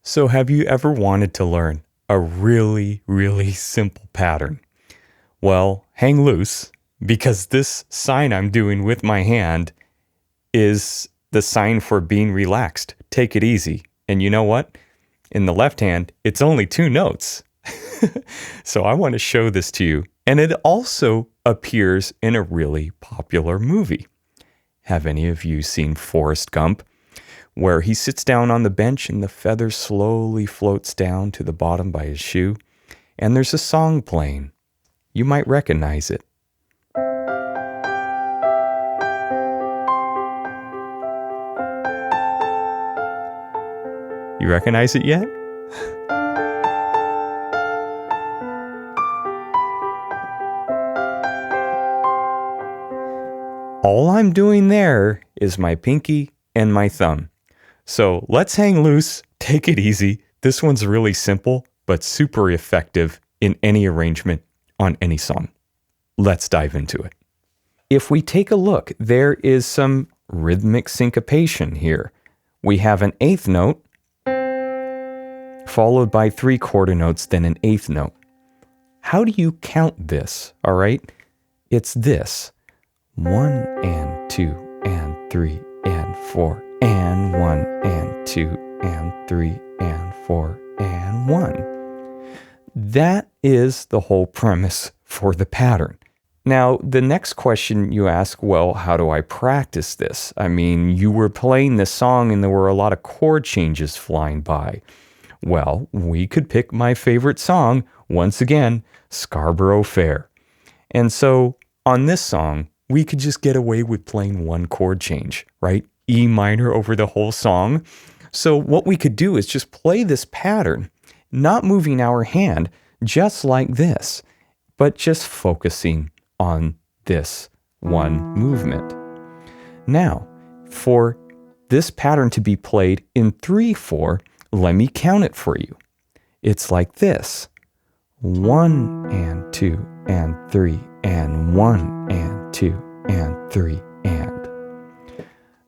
So, have you ever wanted to learn a really, really simple pattern? Well, hang loose because this sign I'm doing with my hand is the sign for being relaxed. Take it easy. And you know what? In the left hand, it's only 2 notes. So, I want to show this to you. And it also appears in a really popular movie. Have any of you seen Forrest Gump? Where he sits down on the bench and the feather slowly floats down to the bottom by his shoe, and there's a song playing. You might recognize it. You recognize it yet? All I'm doing there is my pinky and my thumb. So let's hang loose, take it easy. This one's really simple, but super effective in any arrangement on any song. Let's dive into it. If we take a look, there is some rhythmic syncopation here. We have an eighth note, followed by 3 quarter notes, then an eighth note. How do you count this? All right, it's this. 1 and 2 and 3 and 4 and 1 and 2 and 3 and 4 and 1. That is the whole premise for the pattern. Now, the next question you ask, well, how do I practice this? I mean, you were playing this song and there were a lot of chord changes flying by. Well, we could pick my favorite song, once again, Scarborough Fair. And so on this song, we could just get away with playing 1 chord change, right? E minor over the whole song. So what we could do is just play this pattern, not moving our hand, just like this, but just focusing on this one movement. Now, for this pattern to be played in 3/4, let me count it for you. It's like this. 1 and 2 and 3 and 1 and 2 and 3 and.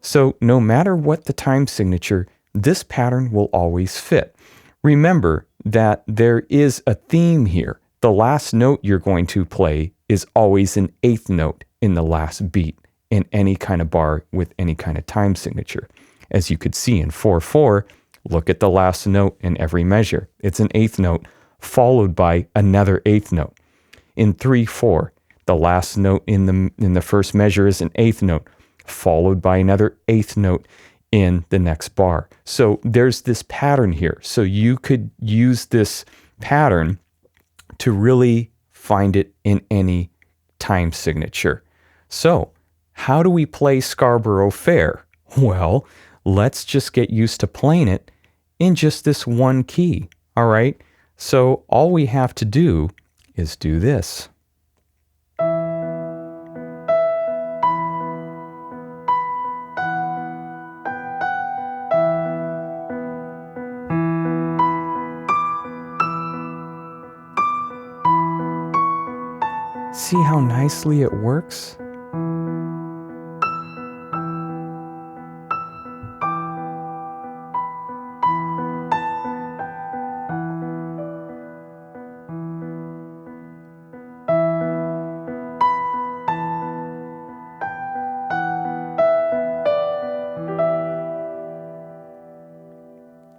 So no matter what the time signature, this pattern will always fit. Remember that there is a theme here. The last note you're going to play is always an eighth note in the last beat in any kind of bar with any kind of time signature. As you could see in 4/4, look at the last note in every measure. It's an eighth note followed by another eighth note. In 3/4, the last note in the first measure is an eighth note, followed by another eighth note in the next bar. So there's this pattern here. So you could use this pattern to really find it in any time signature. So how do we play Scarborough Fair? Well, let's just get used to playing it in just this one key. All right. So all we have to do is do this. See how nicely it works?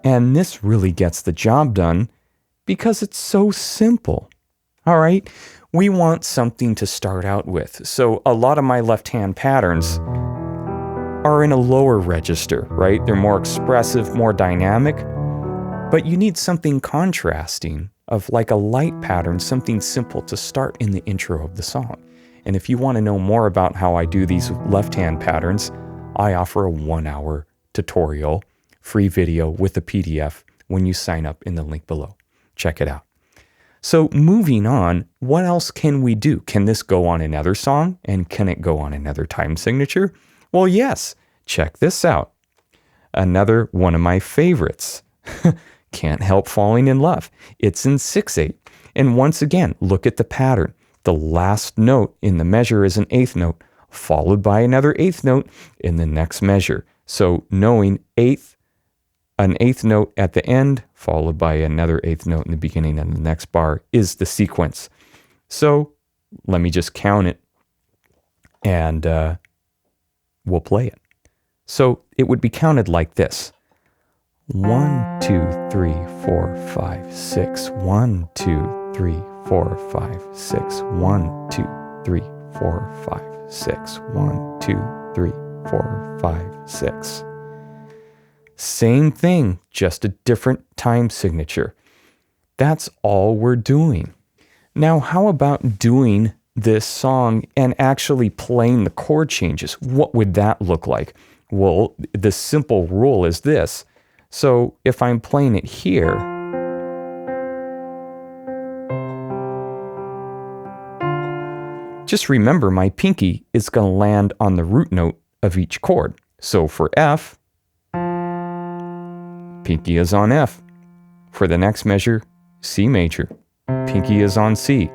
And this really gets the job done because it's so simple. All right, we want something to start out with. So a lot of my left-hand patterns are in a lower register, right? They're more expressive, more dynamic, but you need something contrasting of like a light pattern, something simple to start in the intro of the song. And if you want to know more about how I do these left-hand patterns, I offer a 1-hour tutorial, free video with a PDF when you sign up in the link below. Check it out. So moving on, what else can we do? Can this go on another song? And can it go on another time signature? Well, yes. Check this out. Another one of my favorites. Can't Help Falling in Love. It's in 6/8. And once again, look at the pattern. The last note in the measure is an eighth note, followed by another eighth note in the next measure. So knowing eighth, An eighth note at the end, followed by another eighth note in the beginning and the next bar is the sequence. So let me just count it and we'll play it. So it would be counted like this. 1, 2, 3, 4, 5, 6. 1, 2, 3, 4, 5, 6. 1, 2, 3, 4, 5, 6. 1, 2, 3, 4, 5, 6. Same thing, just a different time signature. That's all we're doing. Now, how about doing this song and actually playing the chord changes? What would that look like? Well, the simple rule is this. So if I'm playing it here, just remember my pinky is going to land on the root note of each chord. So for F, pinky is on F. For the next measure, C major, pinky is on C.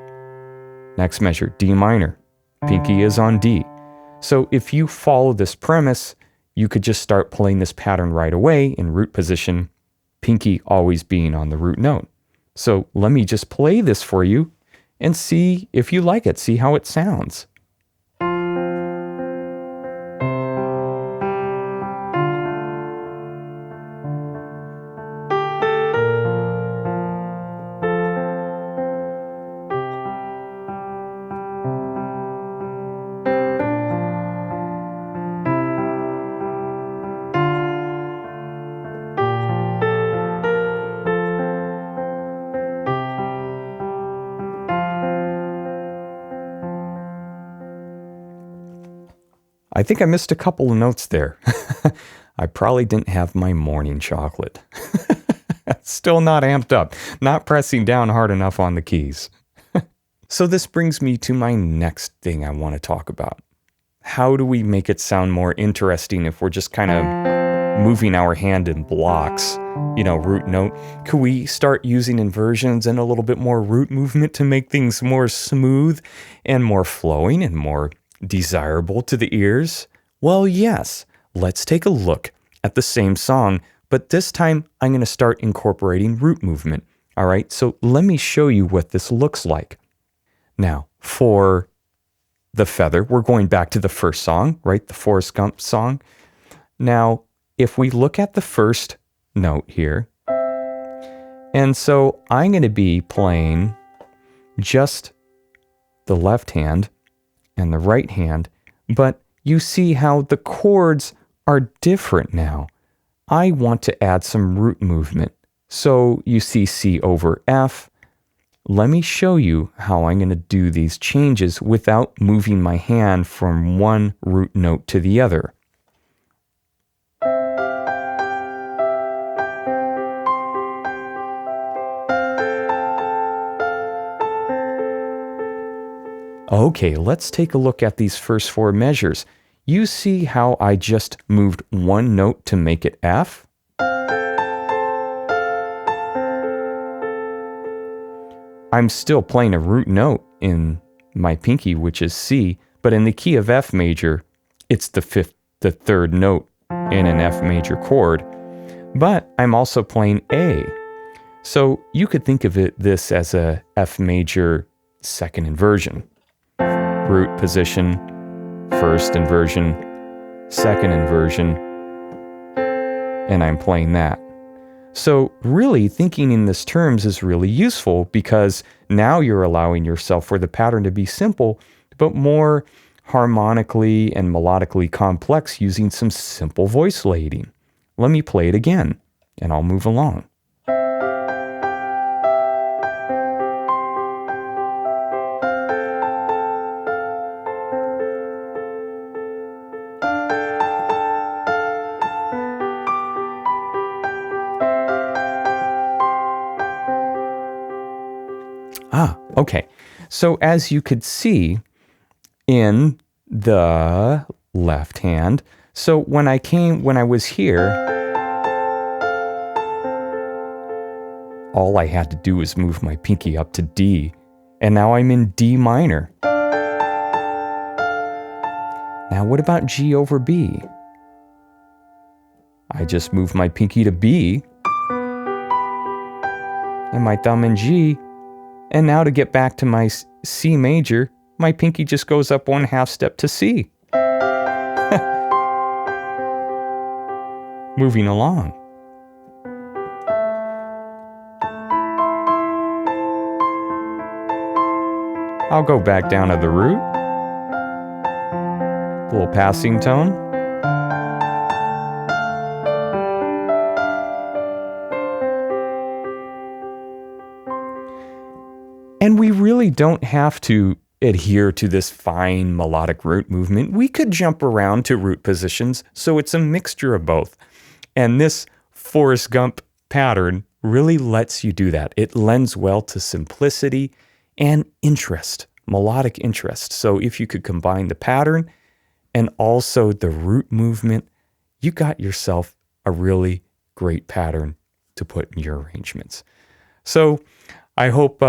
Next measure, D minor, pinky is on D. So if you follow this premise, you could just start playing this pattern right away in root position, pinky always being on the root note. So let me just play this for you and see if you like it, see how it sounds. I think I missed a couple of notes there. I probably didn't have my morning chocolate. Still not amped up, not pressing down hard enough on the keys. So this brings me to my next thing I want to talk about. How do we make it sound more interesting if we're just kind of moving our hand in blocks? Root note. Could we start using inversions and a little bit more root movement to make things more smooth and more flowing and more desirable to the ears? Well, yes. Let's take a look at the same song, but this time I'm going to start incorporating root movement. All right, so let me show you what this looks like. Now, for the feather, we're going back to the first song, right? The Forrest Gump song. Now, if we look at the first note here, and so I'm going to be playing just the left hand and the right hand, but you see how the chords are different now. I want to add some root movement. So you see C over F. Let me show you how I'm going to do these changes without moving my hand from one root note to the other. Okay, let's take a look at these first four measures. You see how I just moved one note to make it F? I'm still playing a root note in my pinky, which is C, but in the key of F major, it's the third note in an F major chord. But I'm also playing A. So you could think of this as a F major second inversion. Root position, first inversion, second inversion, and I'm playing that. So really thinking in this terms is really useful because now you're allowing yourself for the pattern to be simple, but more harmonically and melodically complex using some simple voice lading. Let me play it again, and I'll move along. Okay, so as you could see in the left hand, so when I was here, all I had to do was move my pinky up to D, and now I'm in D minor. Now what about G over B? I just move my pinky to B and my thumb in G. And now to get back to my C major, my pinky just goes up 1/2 step to C. Moving along. I'll go back down to the root. A little passing tone. And we really don't have to adhere to this fine melodic root movement. We could jump around to root positions, so it's a mixture of both. And this Forrest Gump pattern really lets you do that. It lends well to simplicity and interest, melodic interest. So if you could combine the pattern and also the root movement, you got yourself a really great pattern to put in your arrangements. So I hope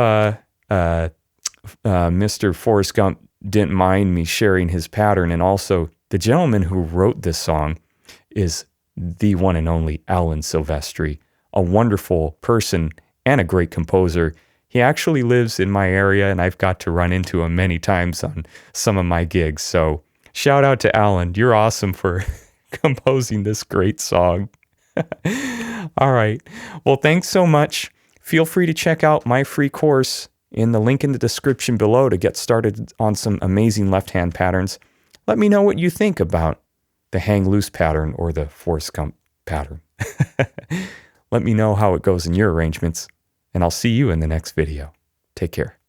Mr. Forrest Gump didn't mind me sharing his pattern. And also, the gentleman who wrote this song is the one and only Alan Silvestri, a wonderful person and a great composer. He actually lives in my area, and I've got to run into him many times on some of my gigs. So shout out to Alan. You're awesome for composing this great song. All right. Well, thanks so much. Feel free to check out my free course in the link in the description below to get started on some amazing left-hand patterns. Let me know what you think about the hang loose pattern or the Forrest Gump pattern. Let me know how it goes in your arrangements, and I'll see you in the next video. Take care.